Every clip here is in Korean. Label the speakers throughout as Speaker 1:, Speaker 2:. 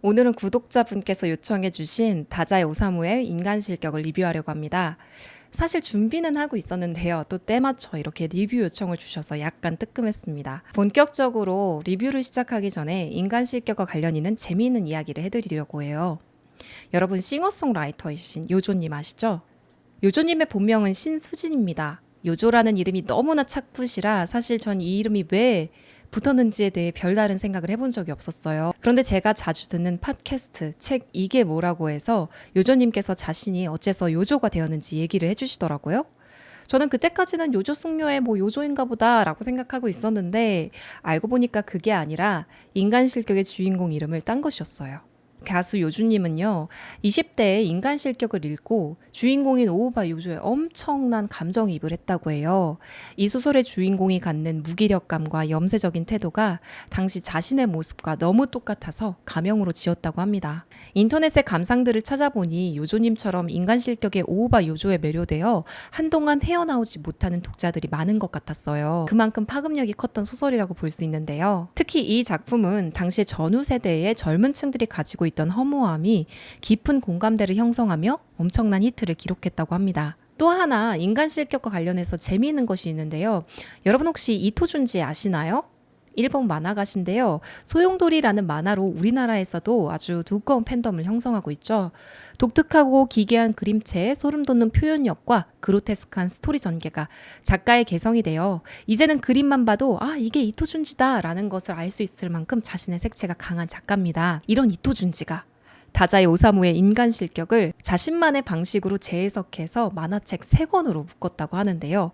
Speaker 1: 오늘은 구독자분께서 요청해주신 다자의 오사무의 인간 실격을 리뷰하려고 합니다. 사실 준비는 하고 있었는데요. 또 때맞춰 이렇게 리뷰 요청을 주셔서 약간 뜨끔했습니다. 본격적으로 리뷰를 시작하기 전에 인간 실격과 관련 있는 재미있는 이야기를 해드리려고 해요. 여러분 싱어송라이터이신 요조님 아시죠? 요조님의 본명은 신수진입니다. 요조라는 이름이 너무나 착붙이라 사실 전 이 이름이 왜 붙었는지에 대해 별다른 생각을 해본 적이 없었어요. 그런데 제가 자주 듣는 팟캐스트 책 이게 뭐라고 해서 요조님께서 자신이 어째서 요조가 되었는지 얘기를 해주시더라고요. 저는 그때까지는 요조 숙녀의 요조인가 보다라고 생각하고 있었는데 알고 보니까 그게 아니라 인간 실격의 주인공 이름을 딴 것이었어요. 가수 요주님은요, 20대에 인간 실격을 읽고 주인공인 오우바 요조에 엄청난 감정이입을 했다고 해요. 이 소설의 주인공이 갖는 무기력감과 염세적인 태도가 당시 자신의 모습과 너무 똑같아서 가명으로 지었다고 합니다. 인터넷의 감상들을 찾아보니 요조님처럼 인간 실격의 오우바 요조에 매료되어 한동안 헤어나오지 못하는 독자들이 많은 것 같았어요. 그만큼 파급력이 컸던 소설이라고 볼 수 있는데요. 특히 이 작품은 당시 전후 세대의 젊은 층들이 가지고 있던 허무함이 깊은 공감대를 형성하며 엄청난 히트를 기록했다고 합니다. 또 하나 인간 실격과 관련해서 재미있는 것이 있는데요. 여러분 혹시 이토준지 아시나요? 일본 만화가신데요. 소용돌이라는 만화로 우리나라에서도 아주 두꺼운 팬덤을 형성하고 있죠. 독특하고 기괴한 그림체에 소름 돋는 표현력과 그로테스크한 스토리 전개가 작가의 개성이 되어 이제는 그림만 봐도 이게 이토준지다 라는 것을 알 수 있을 만큼 자신의 색채가 강한 작가입니다. 이런 이토준지가 다자이 오사무의 인간 실격을 자신만의 방식으로 재해석해서 만화책 3권으로 묶었다고 하는데요.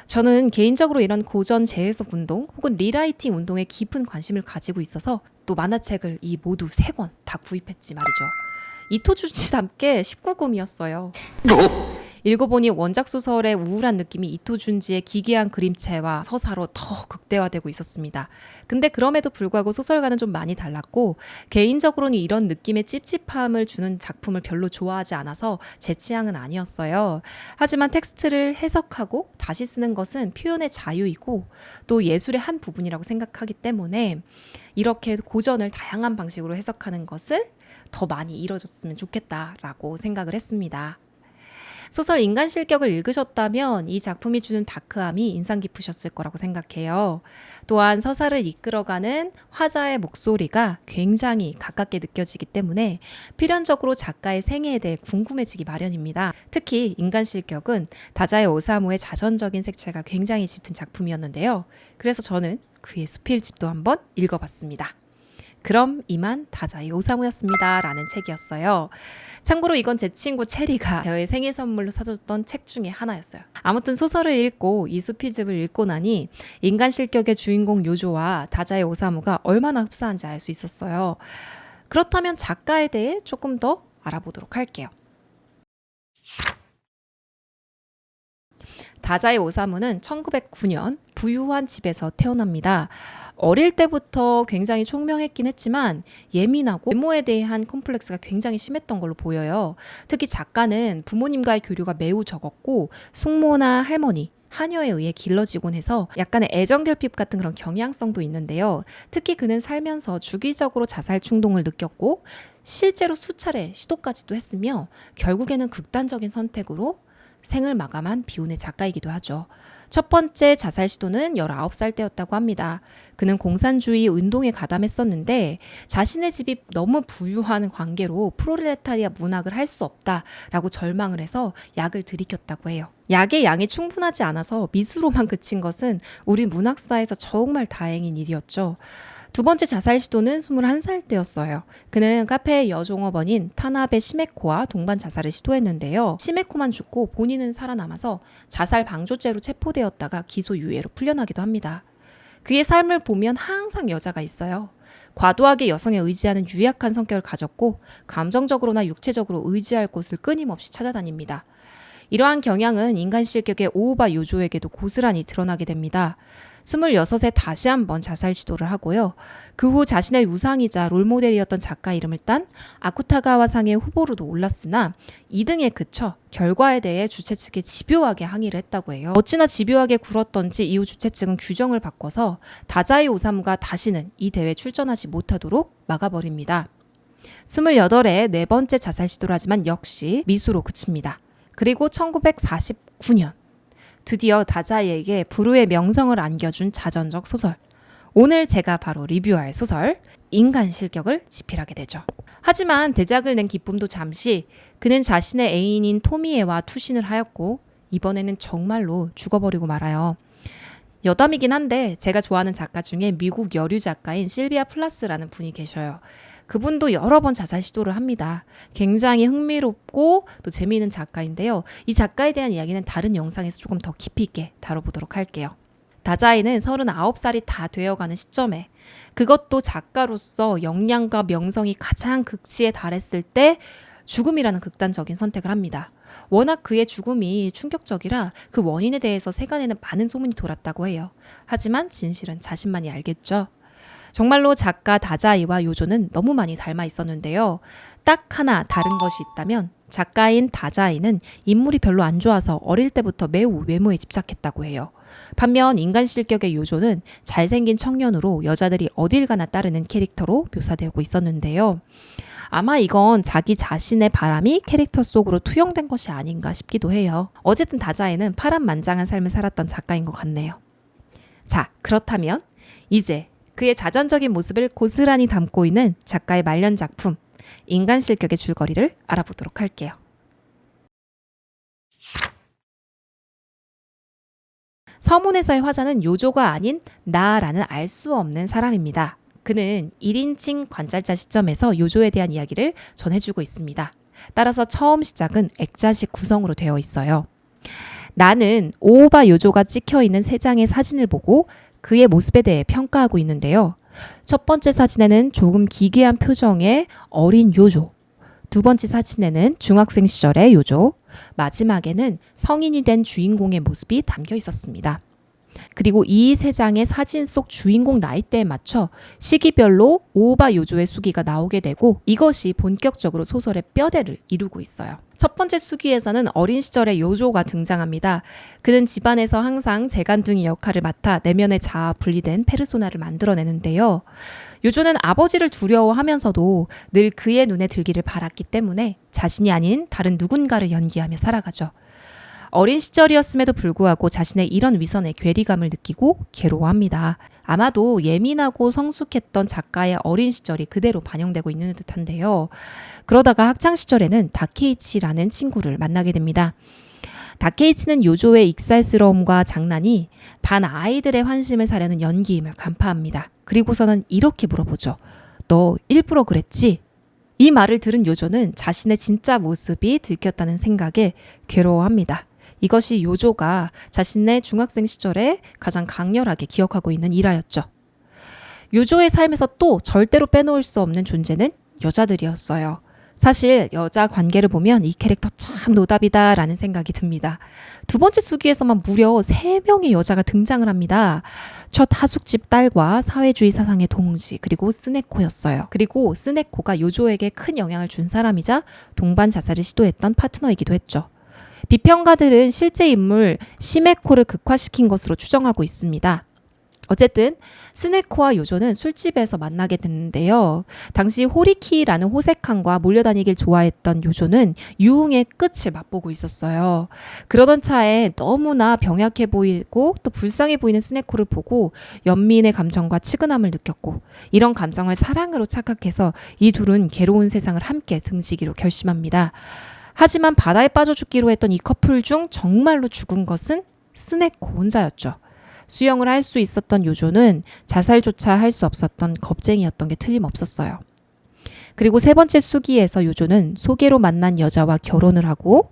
Speaker 1: 저는 개인적으로 이런 고전 재해석 운동 혹은 리라이팅 운동에 깊은 관심을 가지고 있어서 또 만화책을 이 모두 3권 다 구입했지 말이죠. 이토준지답게 19금이었어요. 읽어보니 원작 소설의 우울한 느낌이 이토준지의 기괴한 그림체와 서사로 더 극대화되고 있었습니다. 근데 그럼에도 불구하고 소설과는 좀 많이 달랐고 개인적으로는 이런 느낌의 찝찝함을 주는 작품을 별로 좋아하지 않아서 제 취향은 아니었어요. 하지만 텍스트를 해석하고 다시 쓰는 것은 표현의 자유이고 또 예술의 한 부분이라고 생각하기 때문에 이렇게 고전을 다양한 방식으로 해석하는 것을 더 많이 이뤄졌으면 좋겠다라고 생각을 했습니다. 소설 인간 실격을 읽으셨다면 이 작품이 주는 다크함이 인상 깊으셨을 거라고 생각해요. 또한 서사를 이끌어가는 화자의 목소리가 굉장히 가깝게 느껴지기 때문에 필연적으로 작가의 생애에 대해 궁금해지기 마련입니다. 특히 인간 실격은 다자이 오사무의 자전적인 색채가 굉장히 짙은 작품이었는데요. 그래서 저는 그의 수필집도 한번 읽어봤습니다. 그럼 이만 다자이 오사무였습니다 라는 책이었어요. 참고로 이건 제 친구 체리가 저의 생일 선물로 사줬던 책 중에 하나였어요. 아무튼 소설을 읽고 이 수필집을 읽고 나니 인간 실격의 주인공 요조와 다자이 오사무가 얼마나 흡사한지 알 수 있었어요. 그렇다면 작가에 대해 조금 더 알아보도록 할게요. 다자이 오사무는 1909년 부유한 집에서 태어납니다. 어릴 때부터 굉장히 총명했긴 했지만 예민하고 외모에 대한 컴플렉스가 굉장히 심했던 걸로 보여요. 특히 작가는 부모님과의 교류가 매우 적었고 숙모나 할머니, 하녀에 의해 길러지곤 해서 약간의 애정결핍 같은 그런 경향성도 있는데요. 특히 그는 살면서 주기적으로 자살 충동을 느꼈고 실제로 수차례 시도까지도 했으며 결국에는 극단적인 선택으로 생을 마감한 비운의 작가이기도 하죠. 첫 번째 자살 시도는 19살 때였다고 합니다. 그는 공산주의 운동에 가담했었는데 자신의 집이 너무 부유한 관계로 프롤레타리아 문학을 할 수 없다라고 절망을 해서 약을 들이켰다고 해요. 약의 양이 충분하지 않아서 미수로만 그친 것은 우리 문학사에서 정말 다행인 일이었죠. 두 번째 자살 시도는 21살 때였어요. 그는 카페의 여종업원인 타나베 시메코와 동반 자살을 시도했는데요. 시메코만 죽고 본인은 살아남아서 자살 방조죄로 체포되었다가 기소유예로 풀려나기도 합니다. 그의 삶을 보면 항상 여자가 있어요. 과도하게 여성에 의지하는 유약한 성격을 가졌고 감정적으로나 육체적으로 의지할 곳을 끊임없이 찾아다닙니다. 이러한 경향은 인간 실격의 오우바 요조에게도 고스란히 드러나게 됩니다. 26에 다시 한번 자살 시도를 하고요. 그 후 자신의 우상이자 롤모델이었던 작가 이름을 딴 아쿠타가와상의 후보로도 올랐으나 2등에 그쳐 결과에 대해 주최 측에 집요하게 항의를 했다고 해요. 어찌나 집요하게 굴었던지 이후 주최 측은 규정을 바꿔서 다자이 오사무가 다시는 이 대회에 출전하지 못하도록 막아버립니다. 28의 네 번째 자살 시도를 하지만 역시 미수로 그칩니다. 그리고 1949년 드디어 다자이에게 불후의 명성을 안겨준 자전적 소설. 오늘 제가 바로 리뷰할 소설 인간 실격을 집필하게 되죠. 하지만 대작을 낸 기쁨도 잠시 그는 자신의 애인인 토미에와 투신을 하였고 이번에는 정말로 죽어버리고 말아요. 여담이긴 한데 제가 좋아하는 작가 중에 미국 여류 작가인 실비아 플라스라는 분이 계셔요. 그분도 여러 번 자살 시도를 합니다. 굉장히 흥미롭고 또 재미있는 작가인데요. 이 작가에 대한 이야기는 다른 영상에서 조금 더 깊이 있게 다뤄보도록 할게요. 다자이는 39살이 다 되어가는 시점에 그것도 작가로서 역량과 명성이 가장 극치에 달했을 때 죽음이라는 극단적인 선택을 합니다. 워낙 그의 죽음이 충격적이라 그 원인에 대해서 세간에는 많은 소문이 돌았다고 해요. 하지만 진실은 자신만이 알겠죠. 정말로 작가 다자이와 요조는 너무 많이 닮아 있었는데요. 딱 하나 다른 것이 있다면 작가인 다자이는 인물이 별로 안 좋아서 어릴 때부터 매우 외모에 집착했다고 해요. 반면 인간 실격의 요조는 잘생긴 청년으로 여자들이 어딜 가나 따르는 캐릭터로 묘사되고 있었는데요. 아마 이건 자기 자신의 바람이 캐릭터 속으로 투영된 것이 아닌가 싶기도 해요. 어쨌든 다자이는 파란만장한 삶을 살았던 작가인 것 같네요. 자, 그렇다면 이제 그의 자전적인 모습을 고스란히 담고 있는 작가의 말년 작품 인간 실격의 줄거리를 알아보도록 할게요. 서문에서의 화자는 요조가 아닌 나라는 알 수 없는 사람입니다. 그는 1인칭 관찰자 시점에서 요조에 대한 이야기를 전해주고 있습니다. 따라서 처음 시작은 액자식 구성으로 되어 있어요. 나는 오오바 요조가 찍혀있는 3장의 사진을 보고 그의 모습에 대해 평가하고 있는데요. 첫 번째 사진에는 조금 기괴한 표정의 어린 요조, 두 번째 사진에는 중학생 시절의 요조, 마지막에는 성인이 된 주인공의 모습이 담겨 있었습니다. 그리고 이 3장의 사진 속 주인공 나이대에 맞춰 시기별로 오오바 요조의 수기가 나오게 되고 이것이 본격적으로 소설의 뼈대를 이루고 있어요. 첫 번째 수기에서는 어린 시절의 요조가 등장합니다. 그는 집안에서 항상 재간둥이 역할을 맡아 내면의 자아 분리된 페르소나를 만들어내는데요. 요조는 아버지를 두려워하면서도 늘 그의 눈에 들기를 바랐기 때문에 자신이 아닌 다른 누군가를 연기하며 살아가죠. 어린 시절이었음에도 불구하고 자신의 이런 위선에 괴리감을 느끼고 괴로워합니다. 아마도 예민하고 성숙했던 작가의 어린 시절이 그대로 반영되고 있는 듯한데요. 그러다가 학창시절에는 다케이치라는 친구를 만나게 됩니다. 다케이치는 요조의 익살스러움과 장난이 반 아이들의 환심을 사려는 연기임을 간파합니다. 그리고서는 이렇게 물어보죠. 너 일부러 그랬지? 이 말을 들은 요조는 자신의 진짜 모습이 들켰다는 생각에 괴로워합니다. 이것이 요조가 자신의 중학생 시절에 가장 강렬하게 기억하고 있는 일화였죠. 요조의 삶에서 또 절대로 빼놓을 수 없는 존재는 여자들이었어요. 사실 여자 관계를 보면 이 캐릭터 참 노답이다 라는 생각이 듭니다. 두 번째 수기에서만 무려 3명의 여자가 등장을 합니다. 첫 하숙집 딸과 사회주의 사상의 동지 그리고 스네코였어요. 그리고 스네코가 요조에게 큰 영향을 준 사람이자 동반 자살을 시도했던 파트너이기도 했죠. 비평가들은 실제 인물 시메코를 극화시킨 것으로 추정하고 있습니다. 어쨌든 스네코와 요조는 술집에서 만나게 됐는데요. 당시 호리키라는 호색함과 몰려다니길 좋아했던 요조는 유흥의 끝을 맛보고 있었어요. 그러던 차에 너무나 병약해 보이고 또 불쌍해 보이는 스네코를 보고 연민의 감정과 측은함을 느꼈고 이런 감정을 사랑으로 착각해서 이 둘은 괴로운 세상을 함께 등지기로 결심합니다. 하지만 바다에 빠져 죽기로 했던 이 커플 중 정말로 죽은 것은 스네코 혼자였죠. 수영을 할 수 있었던 요조는 자살조차 할 수 없었던 겁쟁이였던 게 틀림없었어요. 그리고 3번째 수기에서 요조는 소개로 만난 여자와 결혼을 하고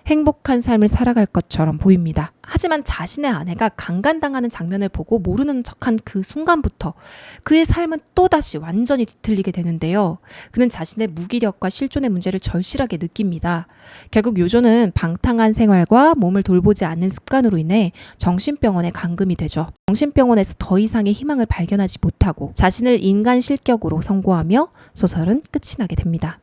Speaker 1: 행복한 삶을 살아갈 것처럼 보입니다. 하지만 자신의 아내가 강간당하는 장면을 보고 모르는 척한 그 순간부터 그의 삶은 또다시 완전히 뒤틀리게 되는데요. 그는 자신의 무기력과 실존의 문제를 절실하게 느낍니다. 결국 요조는 방탕한 생활과 몸을 돌보지 않는 습관으로 인해 정신병원에 감금이 되죠. 정신병원에서 더 이상의 희망을 발견하지 못하고 자신을 인간 실격으로 선고하며 소설은 끝이 나게 됩니다.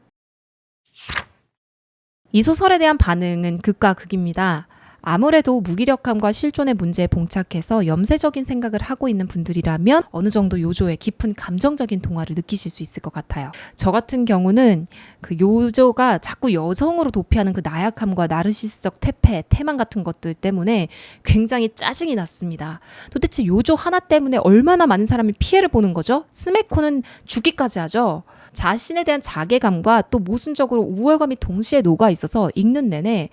Speaker 1: 이 소설에 대한 반응은 극과 극입니다. 아무래도 무기력함과 실존의 문제에 봉착해서 염세적인 생각을 하고 있는 분들이라면 어느 정도 요조의 깊은 감정적인 동화를 느끼실 수 있을 것 같아요. 저 같은 경우는 그 요조가 자꾸 여성으로 도피하는 그 나약함과 나르시스적 태폐, 태만 같은 것들 때문에 굉장히 짜증이 났습니다. 도대체 요조 하나 때문에 얼마나 많은 사람이 피해를 보는 거죠? 스메코는 죽기까지 하죠. 자신에 대한 자괴감과 또 모순적으로 우월감이 동시에 녹아 있어서 읽는 내내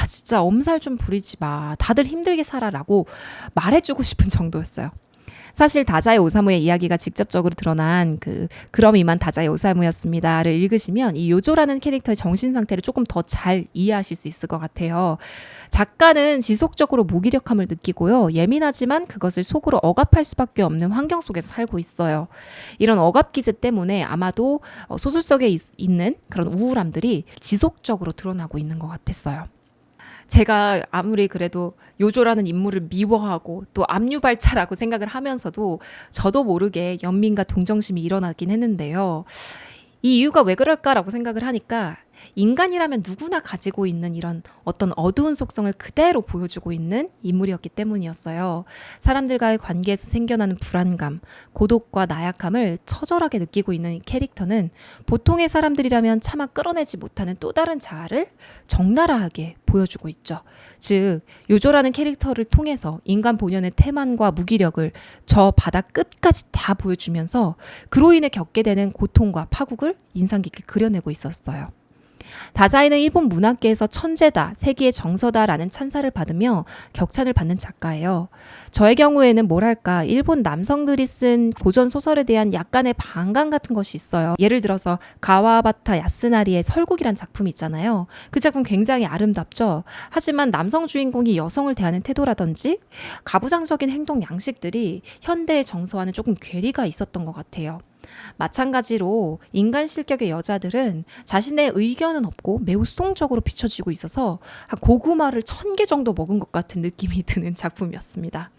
Speaker 1: 진짜 엄살 좀 부리지 마. 다들 힘들게 살아라고 말해주고 싶은 정도였어요. 사실 다자이 오사무의 이야기가 직접적으로 드러난 그럼 이만 다자이 오사무였습니다를 읽으시면 이 요조라는 캐릭터의 정신 상태를 조금 더 잘 이해하실 수 있을 것 같아요. 작가는 지속적으로 무기력함을 느끼고요. 예민하지만 그것을 속으로 억압할 수밖에 없는 환경 속에서 살고 있어요. 이런 억압 기제 때문에 아마도 소설 속에 있는 그런 우울함들이 지속적으로 드러나고 있는 것 같았어요. 제가 아무리 그래도 요조라는 인물을 미워하고 또 압류발차라고 생각을 하면서도 저도 모르게 연민과 동정심이 일어나긴 했는데요. 이 이유가 왜 그럴까라고 생각을 하니까 인간이라면 누구나 가지고 있는 이런 어떤 어두운 속성을 그대로 보여주고 있는 인물이었기 때문이었어요. 사람들과의 관계에서 생겨나는 불안감, 고독과 나약함을 처절하게 느끼고 있는 이 캐릭터는 보통의 사람들이라면 차마 끌어내지 못하는 또 다른 자아를 적나라하게 보여주고 있죠. 즉, 요조라는 캐릭터를 통해서 인간 본연의 태만과 무기력을 저 바다 끝까지 다 보여주면서 그로 인해 겪게 되는 고통과 파국을 인상 깊게 그려내고 있었어요. 다자이는 일본 문학계에서 천재다, 세기의 정서다라는 찬사를 받으며 격찬을 받는 작가예요. 저의 경우에는 뭐랄까 일본 남성들이 쓴 고전 소설에 대한 약간의 반감 같은 것이 있어요. 예를 들어서 가와바타 야스나리의 설국이란 작품이 있잖아요. 그 작품 굉장히 아름답죠. 하지만 남성 주인공이 여성을 대하는 태도라든지 가부장적인 행동 양식들이 현대의 정서와는 조금 괴리가 있었던 것 같아요. 마찬가지로 인간 실격의 여자들은 자신의 의견은 없고 매우 수동적으로 비춰지고 있어서 고구마를 1000개 정도 먹은 것 같은 느낌이 드는 작품이었습니다.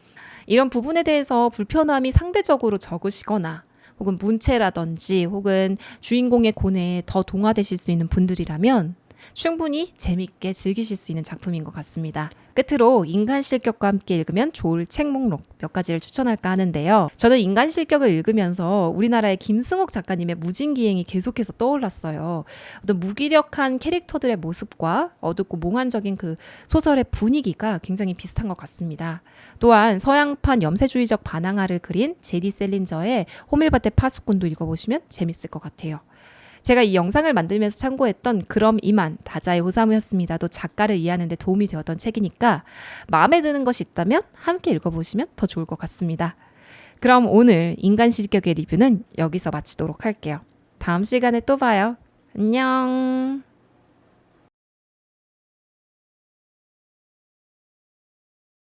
Speaker 1: 이런 부분에 대해서 불편함이 상대적으로 적으시거나 혹은 문체라든지 혹은 주인공의 고뇌에 더 동화되실 수 있는 분들이라면 충분히 재밌게 즐기실 수 있는 작품인 것 같습니다. 끝으로 인간 실격과 함께 읽으면 좋을 책 목록 몇 가지를 추천할까 하는데요. 저는 인간 실격을 읽으면서 우리나라의 김승옥 작가님의 무진기행이 계속해서 떠올랐어요. 어떤 무기력한 캐릭터들의 모습과 어둡고 몽환적인 그 소설의 분위기가 굉장히 비슷한 것 같습니다. 또한 서양판 염세주의적 반항아를 그린 제디 셀린저의 호밀밭의 파수꾼도 읽어보시면 재밌을 것 같아요. 제가 이 영상을 만들면서 참고했던 그럼 이만 다자이 오사무였습니다도 작가를 이해하는 데 도움이 되었던 책이니까 마음에 드는 것이 있다면 함께 읽어보시면 더 좋을 것 같습니다. 그럼 오늘 인간 실격의 리뷰는 여기서 마치도록 할게요. 다음 시간에 또 봐요. 안녕.